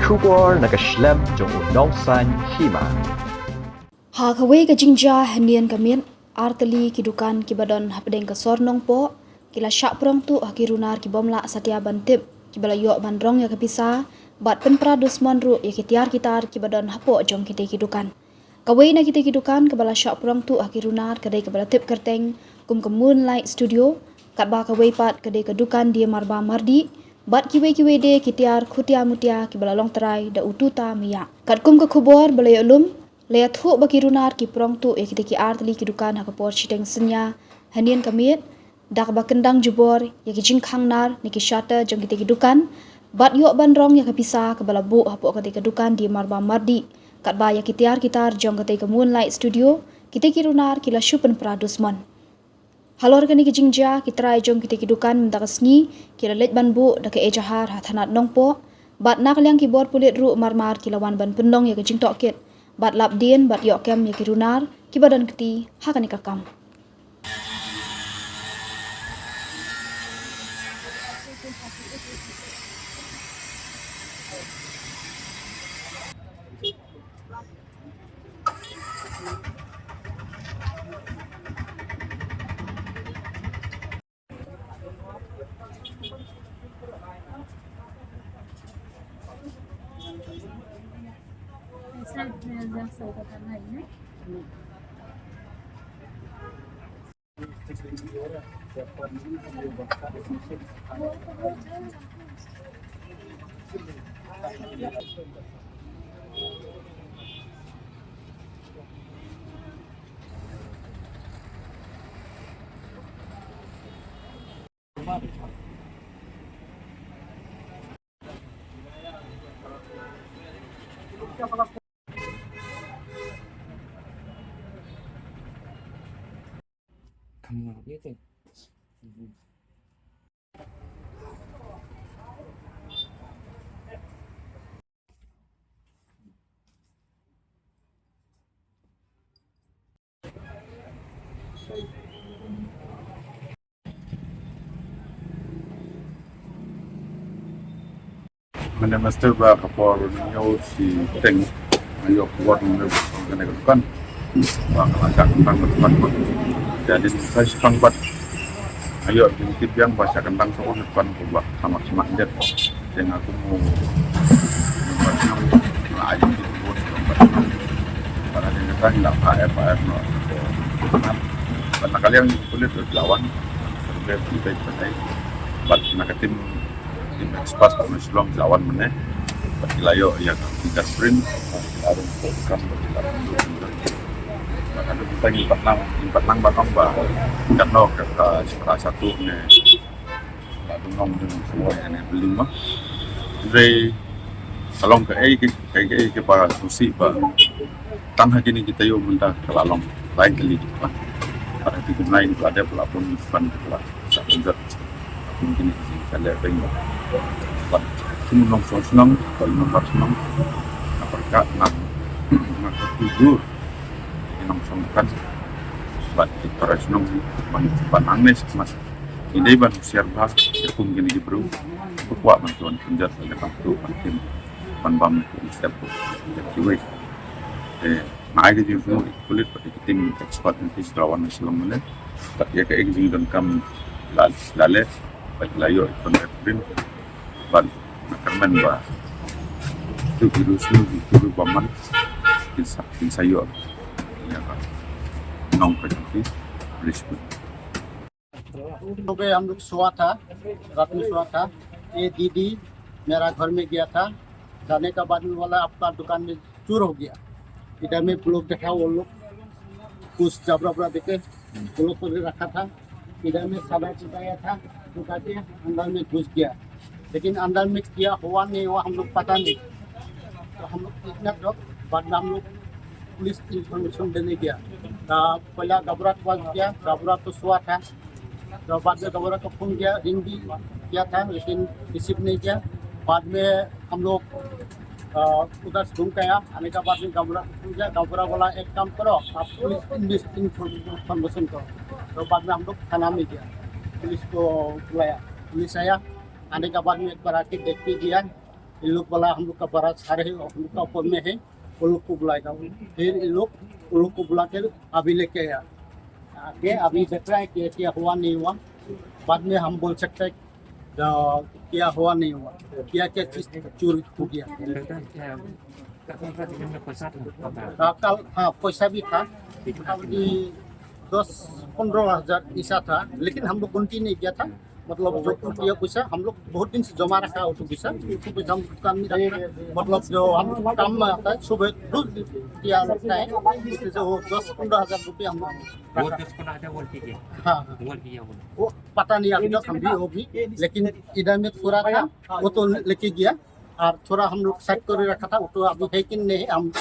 Shubor nakaslem jong unongsan hima. Ha kawe ka jingja hanian kamien arteli kidukan kibadon hapdeng ka sornong po kila syak prong tu hakirunar kibomla satia bantip kibala yok bandrong ya kapisa bat penpradus monru ya kitiar kitar kibadon hapo jong kite kidukan kawe na kite kidukan kibala syak prong tu hakirunar kadai kibala tip kerteng kum ke Moonlight Studio kat ba kawe pat kadai kedukan dia marba mardi bat kiwe de kitiar khutia mutia kibala long terai da ututa miya kat kum ke khubor balai ulum Lea thuk bagi runar ki prong tu ek ki artli ki dukan ha kapor chiteng senya hanian kamit dak ba kendang jubor ya ki jingkhang nar ni ki shata jong ki dukan bat yo bandrong ya kapisa ke bala bu hapo ka dukan di marba mardi kat ba ya ki tiar kitar jong ka ke Moonlight Studio ki runar ki la shupen pradusmon halor kani ki jingja ki trai jong ki dukan mendak sni ki la let ban bu dak e jahar hathanat nongpo bat nak liang ki bor pulit ru marmar ki lawan ban pendong ya ki jingtok kit bat labdien bat yokem ya kirunar kibadan keti hakani kakam Kamu gitu. Mana mesti ba kapor nyo si Teng ayo buat mengenai kan bangsa kentang depan jadi saya sepang buat ayo tip yang bahasa kentang soal depan buat sama dia yang aku mau aja gitu buat karena dia kan tidak AR karena kalian kulit lawan lebih baik pandai buat nak tim ekspas kalau sebelum lawan meneh bagi layo yang tiga sprint harus program bahkan kita empat nang bakang bah kan no ke sekolah satu ne tak nong dengan semua yang beli mah jadi kalau ke para susi bah tang hari ini kita yuk minta kelalong lain kali lah pada titik lain ada pelapun depan kelas satu mungkin saya lihat tengok semua senang kalau nomor senang apakah nak tidur yang songkan buat kita senang panangnes mas ini ban siapa pun gini bro kuat bantuan penjat ada waktu penting panbam setiap kiwe naik di semua kulit pada tim ekspert nanti lawan nasional tak ya kayak gini dan kam lale baik layo pengen ban karmen ba itu virus itu bamankin sayo ya kan nong pergi risiko तो हम लोग सोआ था रात में सोआ था ये दीदी मेरा घर में गया था जाने का बाद में वाला आपका दुकान में चोर हो गया इधर में लोग देखा वो लोग कुछ जबरा देखे वो लोग को रखा था इधर में सादा चिताया था दुकान के अंदर में घुस गया लेकिन अंदर में क्या हुआ नहीं हुआ हम लोग पता नहीं तो हम लोग इतना डर बाद में हम लोग पुलिस इंफॉर्मेशन देने गया पहला घबरा के पास गया घबरा तो सोआ था तो बाद में घबरा को फोन किया रिंग भी किया था लेकिन रिसीव नहीं किया बाद में हम लोग उधर से घूम के आया आने के बाद में घबरा बोला एक काम करो आप पुलिस इंफॉर्मेशन करो तो बाद में हम लोग थाना में गया पुलिस को बुलाया पुलिस आया आने के बाद में एक बार आके देख के गया इन लोग बोला हम लोग का बड़ा सारे है, हम लोग का ऊपर में है, वो लोग को बुलाएगा। फिर इन लोग उन लोग को बुला कर अभी लेके आया, आके अभी देख रहा है कि क्या हुआ नहीं हुआ। बाद में हम बोल सकते हैं क्या हुआ नहीं हुआ, क्या क्या चीज चोरी हो गया। कल हाँ पैसा भी था, अभी 10-15 हज़ार ऐसा था, लेकिन हम लोग गिनती नहीं किया था। मतलब जो रुपया पैसा हम लोग बहुत दिन से जमा रखा है, पैसा हम दुकान में रखा। मतलब जो हम काम में आता है सुबह दूध किया लगता है, इसलिए वो 10-15 हज़ार रुपया हम लोग रखा। हाँ वो पता नहीं अभी तक हम भी वो भी, लेकिन इधर में थोड़ा था वो तो लेके गया, और थोड़ा हम लोग साइड कर रखा था, वो तो अभी है कि नहीं हम